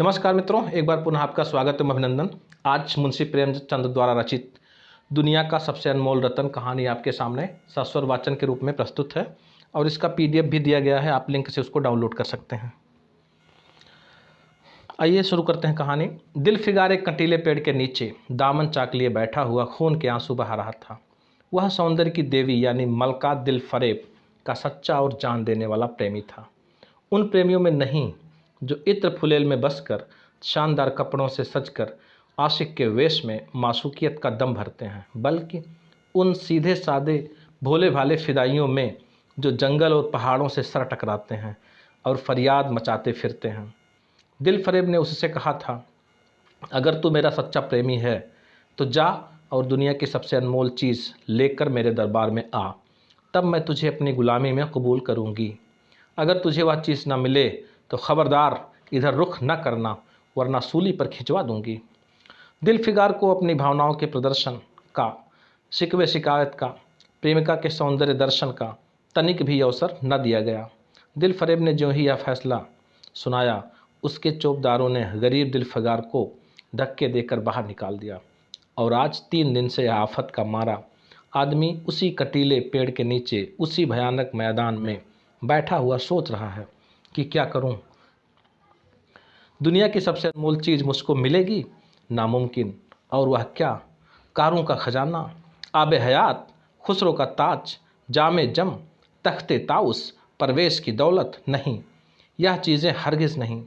नमस्कार मित्रों, एक बार पुनः आपका स्वागत है, अभिनंदन। आज मुंशी प्रेमचंद द्वारा रचित दुनिया का सबसे अनमोल रत्न कहानी आपके सामने सस्वर वाचन के रूप में प्रस्तुत है और इसका पीडीएफ भी दिया गया है। आप लिंक से उसको डाउनलोड कर सकते हैं। आइए शुरू करते हैं कहानी। दिलफिगार एक कंटीले पेड़ के नीचे दामन चाक लिए बैठा हुआ खून के आंसू बहा रहा था। वह सौंदर्य की देवी यानी मलका दिलफरेब का सच्चा और जान देने वाला प्रेमी था। उन प्रेमियों में नहीं जो इत्र फुलेल में बसकर शानदार कपड़ों से सजकर आशिक के वेश में मासूकियत का दम भरते हैं, बल्कि उन सीधे सादे भोले भाले फिदाइयों में जो जंगल और पहाड़ों से सर टकराते हैं और फरियाद मचाते फिरते हैं। दिलफरेब ने उससे कहा था, अगर तू मेरा सच्चा प्रेमी है तो जा और दुनिया की सबसे अनमोल चीज़ लेकर मेरे दरबार में आ, तब मैं तुझे अपनी गुलामी में कबूल करूँगी। अगर तुझे वह चीज़ न मिले तो खबरदार इधर रुख न करना, वरना सूली पर खिंचवा दूंगी। दिलफिगार को अपनी भावनाओं के प्रदर्शन का, शिकवे शिकायत का, प्रेमिका के सौंदर्य दर्शन का तनिक भी अवसर न दिया गया। दिलफरेब ने जो ही यह फैसला सुनाया, उसके चौबदारों ने गरीब दिलफिगार को धक्के देकर बाहर निकाल दिया और आज 3 दिन से यह आफत का मारा आदमी उसी कटीले पेड़ के नीचे उसी भयानक मैदान में बैठा हुआ सोच रहा है कि क्या करूं? दुनिया की सबसे अनमोल चीज़ मुझको मिलेगी? नामुमकिन। और वह क्या? कारों का खजाना, आबे हयात, खुसरो का ताज, जामे जम, तख्ते ताउस, परवेश की दौलत? नहीं, यह चीज़ें हरगिज़ नहीं।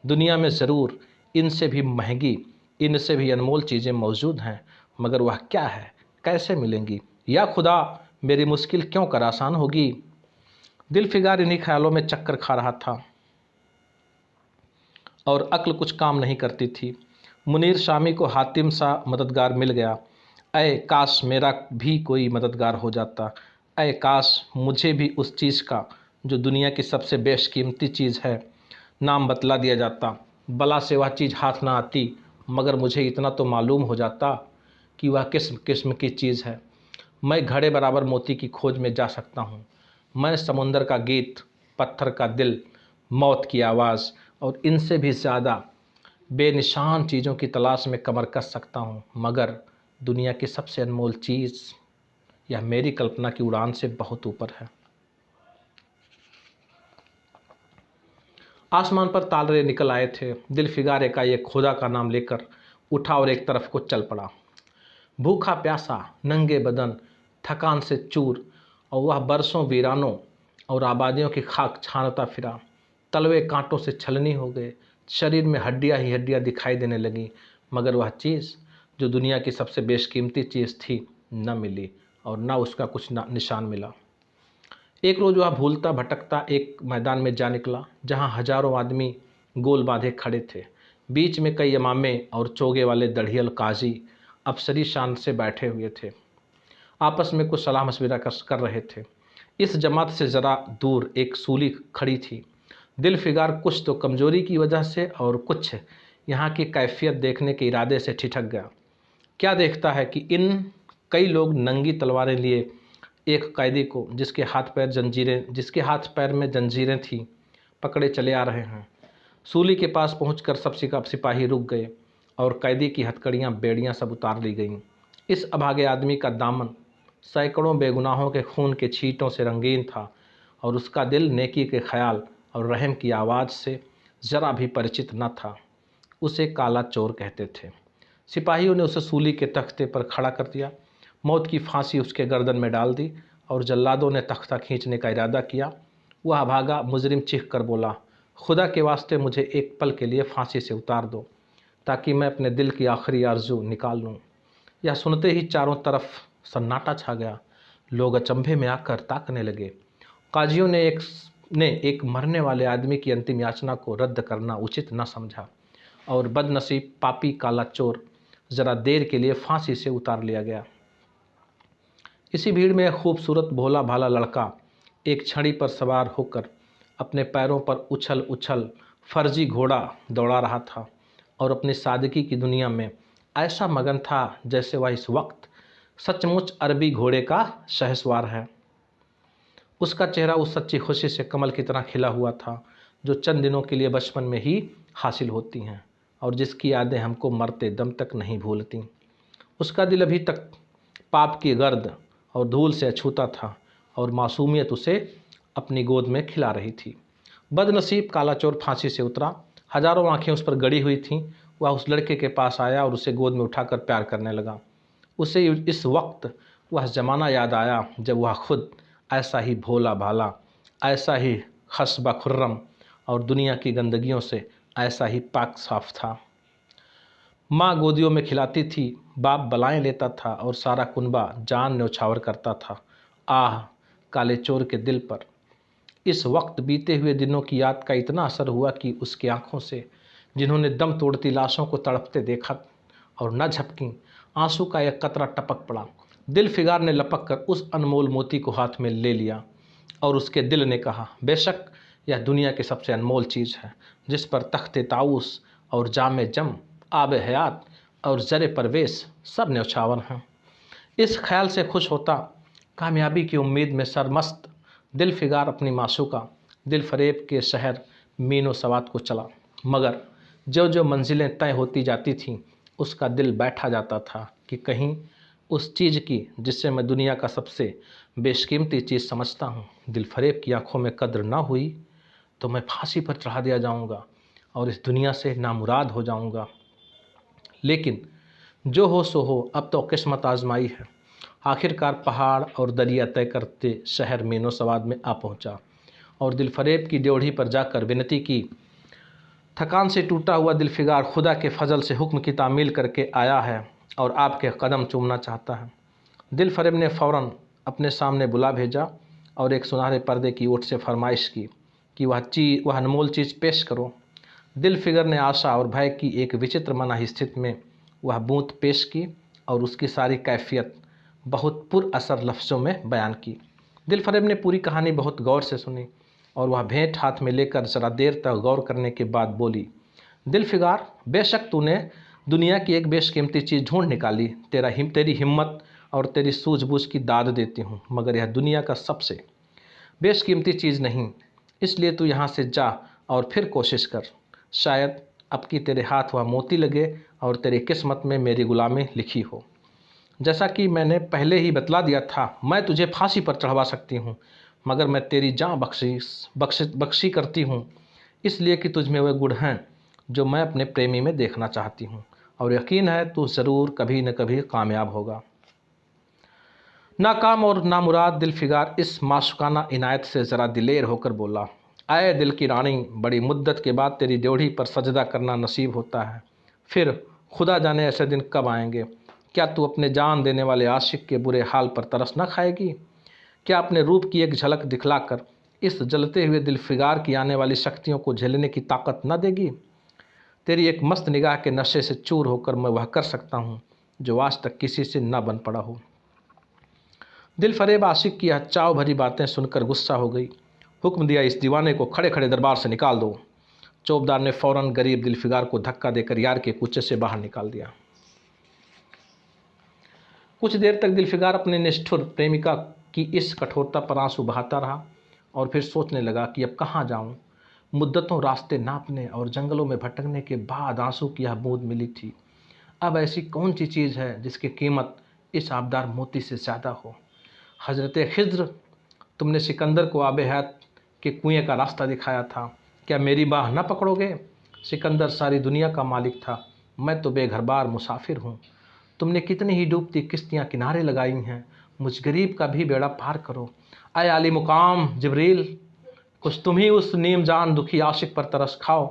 दुनिया में ज़रूर इनसे भी महंगी, इनसे भी अनमोल चीज़ें मौजूद हैं, मगर वह क्या है, कैसे मिलेंगी? या खुदा, मेरी मुश्किल क्यों कर आसान होगी? दिलफिगार इन्हीं ख्यालों में चक्कर खा रहा था और अक्ल कुछ काम नहीं करती थी। मुनीर शामी को हातिम सा मददगार मिल गया। ऐ काश मेरा भी कोई मददगार हो जाता। ऐ काश मुझे भी उस चीज़ का जो दुनिया की सबसे बेशकीमती चीज़ है नाम बतला दिया जाता। बला से वह चीज़ हाथ ना आती, मगर मुझे इतना तो मालूम हो जाता कि वह किस किस्म की चीज़ है। मैं घड़े बराबर मोती की खोज में जा सकता हूँ। मैं समुंदर का गीत, पत्थर का दिल, मौत की आवाज़ और इनसे भी ज़्यादा बेनिशान चीज़ों की तलाश में कमर कस सकता हूँ, मगर दुनिया की सबसे अनमोल चीज़ यह मेरी कल्पना की उड़ान से बहुत ऊपर है। आसमान पर तारे निकल आए थे। दिलफिगार एकाएक खुदा का नाम लेकर उठा और एक तरफ को चल पड़ा। भूखा प्यासा, नंगे बदन, थकान से चूर, और वह बरसों वीरानों और आबादियों की खाक छानता फिरा। तलवे कांटों से छलनी हो गए, शरीर में हड्डियां ही हड्डियां दिखाई देने लगीं, मगर वह चीज़ जो दुनिया की सबसे बेशकीमती चीज़ थी न मिली और न उसका कुछ निशान मिला। एक रोज़ वह भूलता भटकता एक मैदान में जा निकला, जहाँ हजारों आदमी गोल बांधे खड़े थे। बीच में कई इमामे और चोगे वाले दढ़ियल काजी अफसरी शान से बैठे हुए थे, आपस में कुछ सलाह मशविरा कर रहे थे। इस जमात से ज़रा दूर एक सूली खड़ी थी। दिलफिगार कुछ तो कमज़ोरी की वजह से और कुछ यहाँ की कैफियत देखने के इरादे से ठिठक गया। क्या देखता है कि इन कई लोग नंगी तलवारें लिए एक कैदी को, जिसके हाथ पैर में जंजीरें थीं, पकड़े चले आ रहे हैं। सूली के पास पहुंचकर सब सिपाही रुक गए और कैदी की हथकड़ियाँ बेड़ियाँ सब उतार ली गईं। इस अभागे आदमी का दामन सैकड़ों बेगुनाहों के खून के छींटों से रंगीन था और उसका दिल नेकी के ख्याल और रहम की आवाज़ से ज़रा भी परिचित न था। उसे काला चोर कहते थे। सिपाहियों ने उसे सूली के तख्ते पर खड़ा कर दिया, मौत की फांसी उसके गर्दन में डाल दी और जल्लादों ने तख्ता खींचने का इरादा किया। वह अभागा मुजरिम चीख कर बोला, खुदा के वास्ते मुझे एक पल के लिए फांसी से उतार दो, ताकि मैं अपने दिल की आखिरी आरजू निकाल लूँ। यह सुनते ही चारों तरफ सन्नाटा छा गया। लोग अचंभे में आकर ताकने लगे। काजियों ने एक मरने वाले आदमी की अंतिम याचना को रद्द करना उचित न समझा और बदनसीब पापी काला चोर ज़रा देर के लिए फांसी से उतार लिया गया। इसी भीड़ में एक खूबसूरत भोला भाला लड़का एक छड़ी पर सवार होकर अपने पैरों पर उछल उछल फर्जी घोड़ा दौड़ा रहा था और अपनी सादगी की दुनिया में ऐसा मगन था जैसे वह इस वक्त सचमुच अरबी घोड़े का शहसवार है। उसका चेहरा उस सच्ची खुशी से कमल की तरह खिला हुआ था जो चंद दिनों के लिए बचपन में ही हासिल होती हैं और जिसकी यादें हमको मरते दम तक नहीं भूलती। उसका दिल अभी तक पाप की गर्द और धूल से अछूता था और मासूमियत उसे अपनी गोद में खिला रही थी। बदनसीब काला चोर फांसी से उतरा। हजारों आंखें उस पर गड़ी हुई थीं। वह उस लड़के के पास आया और उसे गोद में उठाकर प्यार करने लगा। उसे इस वक्त वह ज़माना याद आया जब वह खुद ऐसा ही भोला भाला, ऐसा ही हस्बा खुर्रम और दुनिया की गंदगियों से ऐसा ही पाक साफ था। माँ गोदियों में खिलाती थी, बाप बलाएं लेता था और सारा कुनबा जान न्यौछावर करता था। आह, काले चोर के दिल पर इस वक्त बीते हुए दिनों की याद का इतना असर हुआ कि उसकी आंखों से, जिन्होंने दम तोड़ती लाशों को तड़पते देखा और न झपकी, आंसू का एक कतरा टपक पड़ा। दिल फिगार ने लपक कर उस अनमोल मोती को हाथ में ले लिया और उसके दिल ने कहा, बेशक यह दुनिया की सबसे अनमोल चीज़ है, जिस पर तख्ते ताऊस और जामे जम, आब हयात और ज़रे परवेश सब न्यौछावर हैं। इस ख्याल से खुश होता, कामयाबी की उम्मीद में सरमस्त, दिल फिगार अपनी मासूका दिल फरेब के शहर मीनो सवात को चला। मगर जो जो मंजिलें तय होती जाती थीं, उसका दिल बैठा जाता था कि कहीं उस चीज़ की जिससे मैं दुनिया का सबसे बेशकीमती चीज़ समझता हूँ, दिल फरेब की आंखों में कद्र ना हुई तो मैं फांसी पर चढ़ा दिया जाऊँगा और इस दुनिया से नामुराद हो जाऊँगा। लेकिन जो हो सो हो, अब तो किस्मत आजमाई है। आखिरकार पहाड़ और दरिया तय करते शहर मीनो सवाद में आ पहुंचा और दिल फरेब की ड्योढ़ी पर जाकर विनती की। थकान से टूटा हुआ दिल फिगार खुदा के फजल से हुक्म की तामील करके आया है और आपके कदम चूमना चाहता है। दिल फरेब ने फ़ौरन अपने सामने बुला भेजा और एक सुनहरे पर्दे की ओट से फरमाइश की कि वह अनमोल चीज़ पेश करो। दिल फिगर ने आशा और भय की एक विचित्र मना स्थिति में वह बूंद पेश की और उसकी सारी कैफियत बहुत पुरअसर लफ्ज़ों में बयान की। दिल फरेब ने पूरी कहानी बहुत गौर से सुनी और वह भेंट हाथ में लेकर ज़रा देर तक गौर करने के बाद बोली, दिल फिगार, बेशक तूने दुनिया की एक बेशकीमती चीज़ ढूंढ निकाली। तेरी हिम्मत और तेरी सूझबूझ की दाद देती हूँ, मगर यह दुनिया का सबसे बेशकीमती चीज़ नहीं। इसलिए तू यहाँ से जा और फिर कोशिश कर। शायद अब की तेरे हाथ वह मोती लगे और तेरी किस्मत में मेरी गुलामी लिखी हो। जैसा कि मैंने पहले ही बतला दिया था, मैं तुझे फांसी पर चढ़वा सकती हूँ, मगर मैं तेरी जान बख्शी करती हूँ, इसलिए कि तुझ में वे गुण हैं जो मैं अपने प्रेमी में देखना चाहती हूँ और यकीन है तू ज़रूर कभी न कभी कामयाब होगा। नाकाम और नामुराद दिल फिगार इस माशुकाना इनायत से ज़रा दिलेर होकर बोला, आए दिल की रानी, बड़ी मुद्दत के बाद तेरी ड्योढ़ी पर सजदा करना नसीब होता है। फिर खुदा जाने ऐसे दिन कब आएंगे। क्या तू अपने जान देने वाले आशिक के बुरे हाल पर तरस न खाएगी? क्या अपने रूप की एक झलक दिखलाकर इस जलते हुए दिल फिगार की आने वाली शक्तियों को झेलने की ताकत न देगी? तेरी एक मस्त निगाह के नशे से चूर होकर मैं वह कर सकता हूँ जो आज तक किसी से न बन पड़ा हो। दिल फरेब आशिक की यह चाव भरी बातें सुनकर गुस्सा हो गई। हुक्म दिया, इस दीवाने को खड़े खड़े दरबार से निकाल दो। चौबदार ने फौरन गरीब दिल फिगार को धक्का देकर यार के कूचे से बाहर निकाल दिया। कुछ देर तक दिल फिगार अपने निष्ठुर प्रेमिका की इस कठोरता पर आंसू बहाता रहा और फिर सोचने लगा कि अब कहाँ जाऊँ। मुद्दतों रास्ते नापने और जंगलों में भटकने के बाद आंसू की यह बूंद मिली थी। अब ऐसी कौन सी चीज़ है जिसकी कीमत इस आबदार मोती से ज़्यादा हो। हज़रत खिज़्र, तुमने सिकंदर को आब हयात के कुएं का रास्ता दिखाया था, क्या मेरी बाह न पकड़ोगे? सिकंदर सारी दुनिया का मालिक था, मैं तो बेघरबार मुसाफिर हूँ। तुमने कितनी ही डूबती किश्तियाँ किनारे लगाई हैं, मुझ गरीब का भी बेड़ा पार करो। आए आली मुकाम जिब्रील, कुछ तुम ही उस नीम जान दुखी आशिक पर तरस खाओ।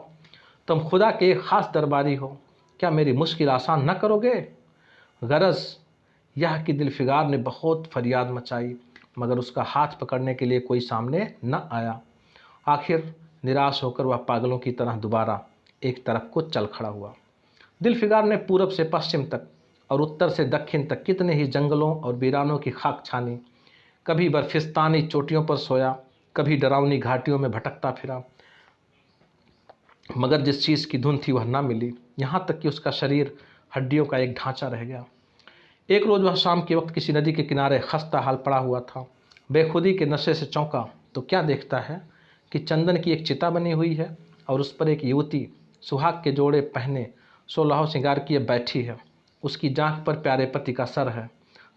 तुम खुदा के एक ख़ास दरबारी हो, क्या मेरी मुश्किल आसान न करोगे? गरज यह कि दिल फिगार ने बहुत फरियाद मचाई, मगर उसका हाथ पकड़ने के लिए कोई सामने न आया। आखिर निराश होकर वह पागलों की तरह दोबारा एक तरफ को चल खड़ा हुआ। दिल फिगार ने पूरब से पश्चिम तक और उत्तर से दक्षिण तक कितने ही जंगलों और वीरानों की खाक छानी। कभी बर्फिस्तानी चोटियों पर सोया, कभी डरावनी घाटियों में भटकता फिरा, मगर जिस चीज़ की धुन थी वह ना मिली। यहाँ तक कि उसका शरीर हड्डियों का एक ढांचा रह गया। एक रोज़ वह शाम के वक्त किसी नदी के किनारे खस्ता हाल पड़ा हुआ था। बेखुदी के नशे से चौंका तो क्या देखता है कि चंदन की एक चिता बनी हुई है और उस पर एक युवती सुहाग के जोड़े पहने 16 श्रृंगार किए बैठी है। उसकी जांघ पर प्यारे पति का सर है।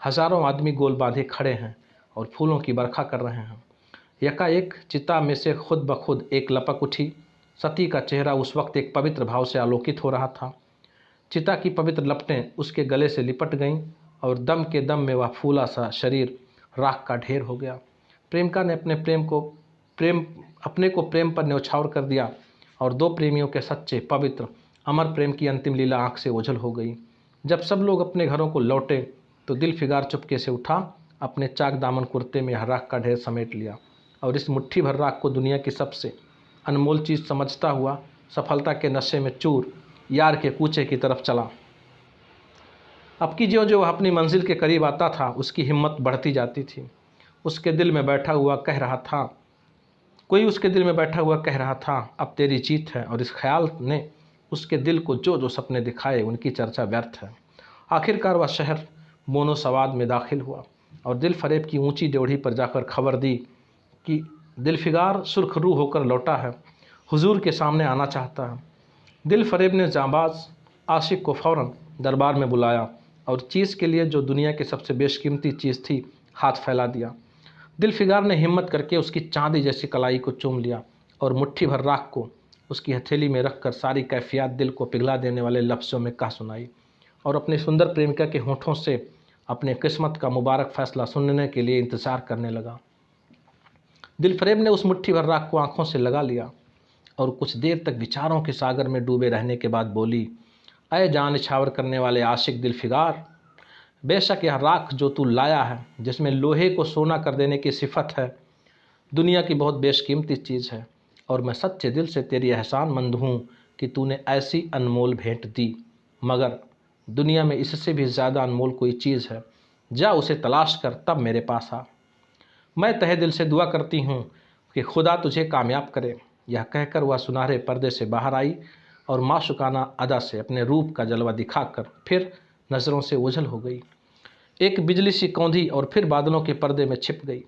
हजारों आदमी गोल बांधे खड़े हैं और फूलों की बरखा कर रहे हैं। यकाएक चिता में से खुद ब खुद एक लपक उठी। सती का चेहरा उस वक्त एक पवित्र भाव से आलोकित हो रहा था। चिता की पवित्र लपटें उसके गले से लिपट गईं और दम के दम में वह फूला सा शरीर राख का ढेर हो गया। प्रेमिका ने अपने को प्रेम पर न्यौछावर कर दिया और दो प्रेमियों के सच्चे पवित्र अमर प्रेम की अंतिम लीला आंख से ओझल हो गई। जब सब लोग अपने घरों को लौटे तो दिलफिगार चुपके से उठा, अपने चाक दामन कुर्ते में राख का ढेर समेट लिया और इस मुट्ठी भर राख को दुनिया की सबसे अनमोल चीज़ समझता हुआ सफलता के नशे में चूर यार के कूचे की तरफ चला। अब की जो वह अपनी मंजिल के करीब आता था उसकी हिम्मत बढ़ती जाती थी। उसके दिल में बैठा हुआ कह रहा था, कोई उसके दिल में बैठा हुआ कह रहा था, अब तेरी जीत है। और इस ख्याल ने उसके दिल को जो जो सपने दिखाए उनकी चर्चा व्यर्थ है। आखिरकार वह शहर मोनो सवाद में दाखिल हुआ और दिल फरेब की ऊंची ड्योढ़ी पर जाकर खबर दी कि दिलफिगार सुर्खरू होकर लौटा है, हुजूर के सामने आना चाहता है। दिल फरेब ने जांबाज आशिक को फौरन दरबार में बुलाया और चीज़ के लिए जो दुनिया की सबसे बेशकीमती चीज़ थी हाथ फैला दिया। दिलफिगार ने हिम्मत करके उसकी चांदी जैसी कलाई को चूम लिया और मुट्ठी भर राख को उसकी हथेली में रखकर सारी कैफियत दिल को पिघला देने वाले लफ्ज़ों में कह सुनाई और अपनी सुंदर प्रेमिका के होठों से अपने किस्मत का मुबारक फैसला सुनने के लिए इंतज़ार करने लगा। दिलफरेब ने उस मुट्ठी भर राख को आंखों से लगा लिया और कुछ देर तक विचारों के सागर में डूबे रहने के बाद बोली, अय जान निछावर करने वाले आशिक दिलफिगार, बेशक यह राख जो तू लाया है, जिसमें लोहे को सोना कर देने की सिफत है, दुनिया की बहुत बेशकीमती चीज़ है और मैं सच्चे दिल से तेरी एहसानमंद हूँ कि तूने ऐसी अनमोल भेंट दी। मगर दुनिया में इससे भी ज़्यादा अनमोल कोई चीज़ है, जा उसे तलाश कर तब मेरे पास आ। मैं तहे दिल से दुआ करती हूँ कि खुदा तुझे कामयाब करे। यह कहकर वह सुनहरे पर्दे से बाहर आई और माशुकाना अदा से अपने रूप का जलवा दिखाकर फिर नज़रों से ओझल हो गई। एक बिजली सी कौंधी और फिर बादलों के पर्दे में छिप गई।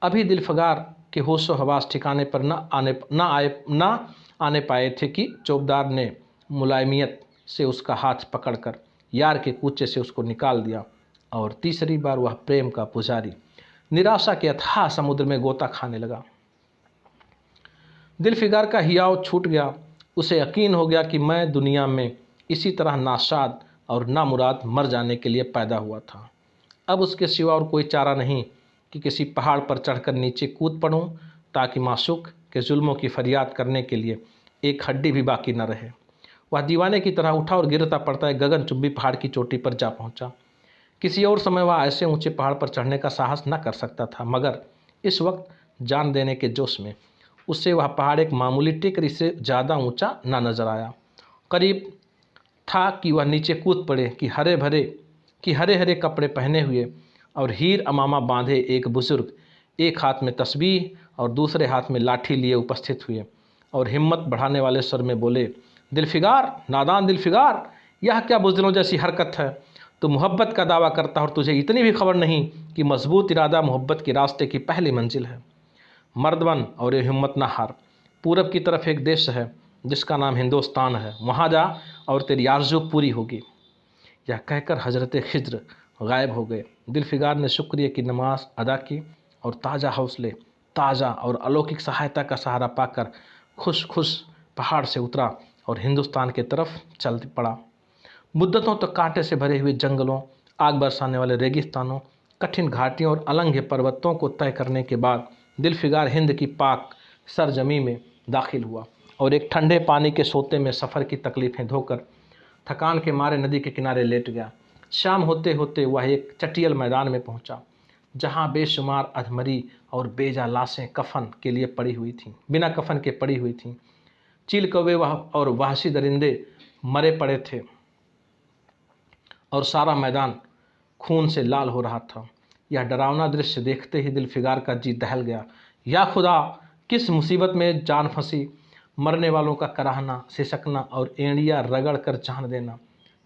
अभी दिलफिगार के होशो हवास ठिकाने पर न आने पाए थे कि चौबदार ने मुलायमियत से उसका हाथ पकड़कर यार के कूचे से उसको निकाल दिया और तीसरी बार वह प्रेम का पुजारी निराशा के अथाह समुद्र में गोता खाने लगा। दिलफिगार का हियाव छूट गया। उसे यकीन हो गया कि मैं दुनिया में इसी तरह नाशाद और नामुराद मर जाने के लिए पैदा हुआ था। अब उसके सिवा और कोई चारा नहीं कि किसी पहाड़ पर चढ़कर नीचे कूद पड़ूं ताकि माशूक के जुल्मों की फरियाद करने के लिए एक हड्डी भी बाकी न रहे। वह दीवाने की तरह उठा और गिरता पड़ता है गगनचुंबी पहाड़ की चोटी पर जा पहुंचा। किसी और समय वह ऐसे ऊंचे पहाड़ पर चढ़ने का साहस न कर सकता था, मगर इस वक्त जान देने के जोश में उससे वह पहाड़ एक मामूली टिकरी से ज़्यादा ऊंचा न नजर आया। करीब था कि वह नीचे कूद पड़े कि हरे हरे कपड़े पहने हुए और हीर अमामा बांधे एक बुजुर्ग एक हाथ में तस्बीह और दूसरे हाथ में लाठी लिए उपस्थित हुए और हिम्मत बढ़ाने वाले स्वर में बोले, दिलफिगार, नादान दिलफिगार, यह क्या बुज़दिलों जैसी हरकत है? तू मोहब्बत का दावा करता और तुझे इतनी भी खबर नहीं कि मजबूत इरादा मोहब्बत के रास्ते की पहली मंजिल है। मर्द बन और ये हिम्मत ना हार। पूरब की तरफ एक देश है जिसका नाम हिंदुस्तान है, वहाँ जा और तेरी आरज़ू पूरी होगी। यह कहकर हजरत खिज्र गायब हो गए। दिलफिगार ने शुक्रिया की नमाज अदा की और ताज़ा हौसले, ताज़ा और अलौकिक सहायता का सहारा पाकर खुश खुश पहाड़ से उतरा और हिंदुस्तान की तरफ चल पड़ा। मुद्दतों तक कांटे से भरे हुए जंगलों, आग बरसाने वाले रेगिस्तानों, कठिन घाटियों और अलंघ्य पर्वतों को तय करने के बाद दिलफिगार हिंद की पाक सरजमी में दाखिल हुआ और एक ठंडे पानी के सोते में सफ़र की तकलीफ़ें धोकर थकान के मारे नदी के किनारे लेट गया। शाम होते होते वह एक चटियल मैदान में पहुंचा, जहां बेशुमार अधमरी और बेजा लाशें कफन के लिए पड़ी हुई थीं, बिना कफन के पड़ी हुई थीं। चील कौवे और वहशी दरिंदे मरे पड़े थे और सारा मैदान खून से लाल हो रहा था। यह डरावना दृश्य देखते ही दिलफिगार का जी दहल गया। या खुदा, किस मुसीबत में जान फंसी। मरने वालों का कराहना, सिसकना और एड़ियाँ रगड़ कर जान देना,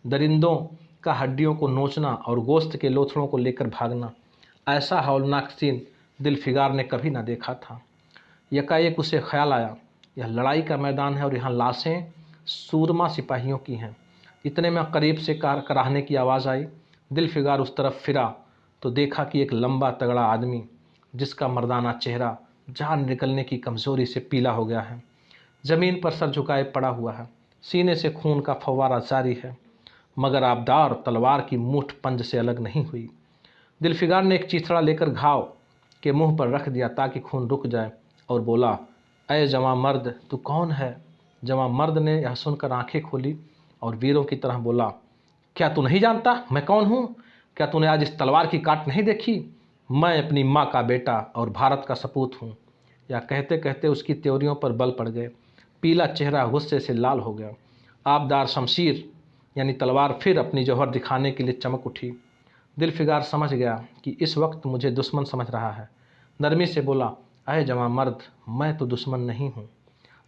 दरिंदों का हड्डियों को नोचना और गोश्त के लोथड़ों को लेकर भागना, ऐसा हौलनाक सीन दिलफिगार ने कभी ना देखा था। यकाएक उसे ख्याल आया, यह लड़ाई का मैदान है और यहाँ लाशें सूरमा सिपाहियों की हैं। इतने में करीब से कार कराहने की आवाज़ आई। दिलफिगार उस तरफ फिरा तो देखा कि एक लंबा तगड़ा आदमी, जिसका मर्दाना चेहरा जान निकलने की कमज़ोरी से पीला हो गया है, ज़मीन पर सर झुकाए पड़ा हुआ है। सीने से खून का फव्वारा जारी है, मगर आबदार तलवार की मूठ पंज से अलग नहीं हुई। दिलफिगार ने एक चीथड़ा लेकर घाव के मुंह पर रख दिया ताकि खून रुक जाए और बोला, अय जवां मर्द, तू कौन है? जवां मर्द ने यह सुनकर आंखें खोली और वीरों की तरह बोला, क्या तू नहीं जानता मैं कौन हूँ? क्या तूने आज इस तलवार की काट नहीं देखी? मैं अपनी माँ का बेटा और भारत का सपूत हूँ। या कहते कहते उसकी त्योरियों पर बल पड़ गए। पीला चेहरा गुस्से से लाल हो गया। आबदार शमशीर यानी तलवार फिर अपनी जौहर दिखाने के लिए चमक उठी। दिलफिगार समझ गया कि इस वक्त मुझे दुश्मन समझ रहा है। नरमी से बोला, अय जवां मर्द, मैं तो दुश्मन नहीं हूँ।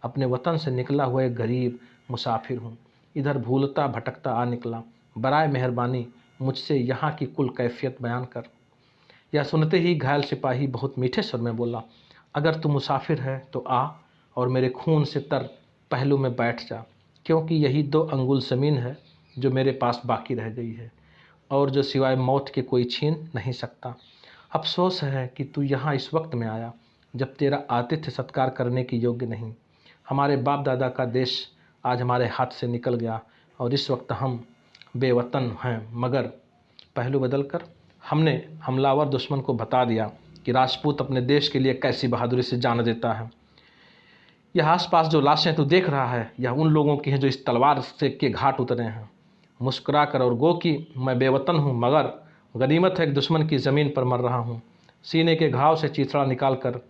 अपने वतन से निकला हुआ एक गरीब मुसाफिर हूँ। इधर भूलता भटकता आ निकला। बराए मेहरबानी मुझसे यहाँ की कुल कैफियत बयान कर। यह सुनते ही घायल सिपाही बहुत मीठे स्वर में बोला, अगर तू मुसाफिर है तो आ और मेरे खून से तर पहलू में बैठ जा, क्योंकि यही 2 अंगुल ज़मीन है जो मेरे पास बाकी रह गई है और जो सिवाय मौत के कोई छीन नहीं सकता। अफसोस है कि तू यहाँ इस वक्त में आया जब तेरा आतिथ्य सत्कार करने के योग्य नहीं। हमारे बाप दादा का देश आज हमारे हाथ से निकल गया और इस वक्त हम बेवतन हैं, मगर पहलू बदल कर हमने हमलावर दुश्मन को बता दिया कि राजपूत अपने देश के लिए कैसी बहादुरी से जान देता है। यह आसपास जो लाशें तू देख रहा है, यह उन लोगों की हैं जो इस तलवार से के घाट उतरे हैं। मुस्कुरा कर और गो कि मैं बेवतन हूँ, मगर गनीमत है कि दुश्मन की ज़मीन पर मर रहा हूँ। सीने के घाव से चीथड़ा निकाल कर,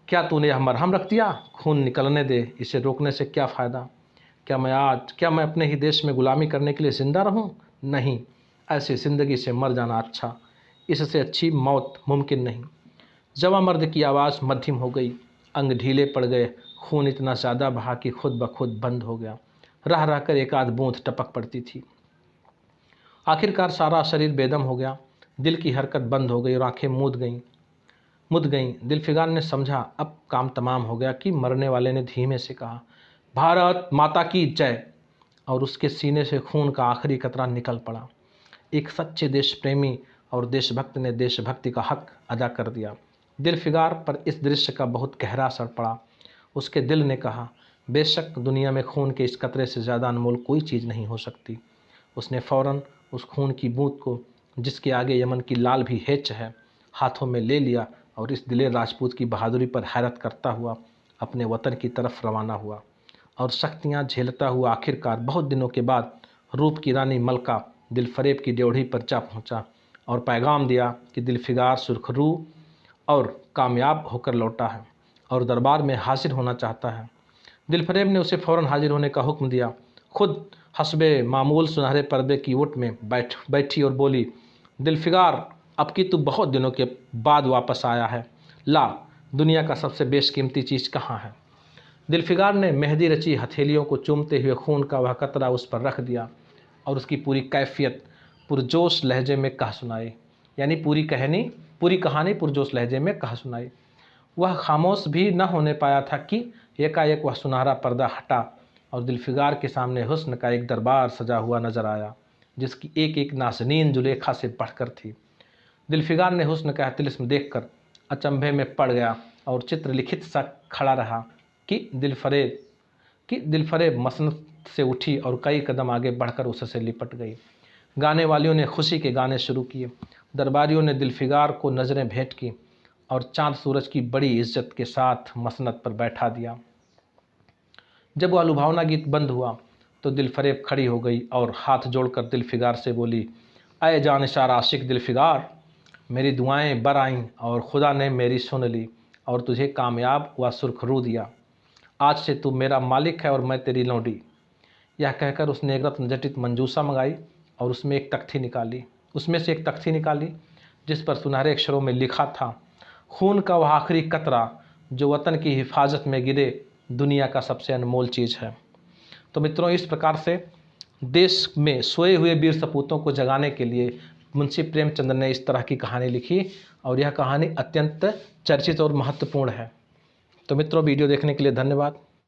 क्या तूने यह मरहम रख दिया? खून निकलने दे, इसे रोकने से क्या फ़ायदा? क्या मैं अपने ही देश में गुलामी करने के लिए ज़िंदा रहूं? नहीं, ऐसी ज़िंदगी से मर जाना अच्छा, इससे अच्छी मौत मुमकिन नहीं। जवां मर्द की आवाज़ मध्यम हो गई, अंग ढीले पड़ गए, खून इतना ज़्यादा बहा कि खुद ब खुद बंद हो गया। रह रह कर एक आध बूंद टपक पड़ती थी। आखिरकार सारा शरीर बेदम हो गया, दिल की हरकत बंद हो गई और आंखें मुद गईं। दिलफिगार ने समझा अब काम तमाम हो गया कि मरने वाले ने धीमे से कहा, भारत माता की जय, और उसके सीने से खून का आखिरी कतरा निकल पड़ा। एक सच्चे देश प्रेमी और देशभक्त ने देशभक्ति का हक अदा कर दिया। दिलफिगार पर इस दृश्य का बहुत गहरा असर पड़ा। उसके दिल ने कहा, बेशक दुनिया में खून के इस कतरे से ज़्यादा अनमोल कोई चीज़ नहीं हो सकती। उसने फ़ौरन उस खून की बूंद को, जिसके आगे यमन की लाल भी हेच है, हाथों में ले लिया और इस दिलेर राजपूत की बहादुरी पर हैरत करता हुआ अपने वतन की तरफ रवाना हुआ। और सख्तियाँ झेलता हुआ आखिरकार बहुत दिनों के बाद रूप की रानी मलका दिलफरेब की ड्योढ़ी पर जा पहुँचा और पैगाम दिया कि दिलफिगार सुरखरू और कामयाब होकर लौटा है और दरबार में हाजिर होना चाहता है। दिलफरेब ने उसे फ़ौरन हाजिर होने का हुक्म दिया। खुद हस्बे मामूल सुनहरे पर्दे की ओट में बैठी और बोली, दिलफिगार, अब की तू बहुत दिनों के बाद वापस आया है। ला, दुनिया का सबसे बेशकीमती चीज़ कहाँ है? दिलफिगार ने मेहंदी रची हथेलियों को चूमते हुए खून का वह कतरा उस पर रख दिया और उसकी पूरी कैफियत पुरजोश लहजे में कह सुनाई, यानी पूरी कहानी पुरजोश लहजे में कह सुनाई। वह खामोश भी न होने पाया था कि एकाएक वह सुनहरा पर्दा हटा और दिलफिगार के सामने हुस्न का एक दरबार सजा हुआ नजर आया, जिसकी एक एक नाज़नीन जुलेखा से बढ़कर थी। दिलफिगार ने हुस्न का तिलिस्म देखकर अचंभे में पड़ गया और चित्रलिखित सा खड़ा रहा कि दिलफरेब मसनद से उठी और कई कदम आगे बढ़कर उससे लिपट गई। गाने वालियों ने खुशी के गाने शुरू किए। दरबारियों ने दिलफिगार को नज़रें भेंट की और चाँद सूरज की बड़ी इज्जत के साथ मसनद पर बैठा दिया। जब वह लुभावना गीत बंद हुआ तो दिलफरेब खड़ी हो गई और हाथ जोड़कर दिलफिगार से बोली, अय जानिसार आशिक दिलफिगार, मेरी दुआएं बर आईं और खुदा ने मेरी सुन ली और तुझे कामयाब व सुरखरू दिया। आज से तू मेरा मालिक है और मैं तेरी लौंडी। यह कहकर उसने एक रत्न जटित मंजूसा मंगाई और उसमें से एक तख्ती निकाली जिस पर सुनहरे अक्षरों में लिखा था, खून का वह आखिरी कतरा जो वतन की हिफाजत में गिरे दुनिया का सबसे अनमोल चीज़ है। तो मित्रों, इस प्रकार से देश में सोए हुए वीर सपूतों को जगाने के लिए मुंशी प्रेमचंद ने इस तरह की कहानी लिखी और यह कहानी अत्यंत चर्चित और महत्वपूर्ण है। तो मित्रों, वीडियो देखने के लिए धन्यवाद।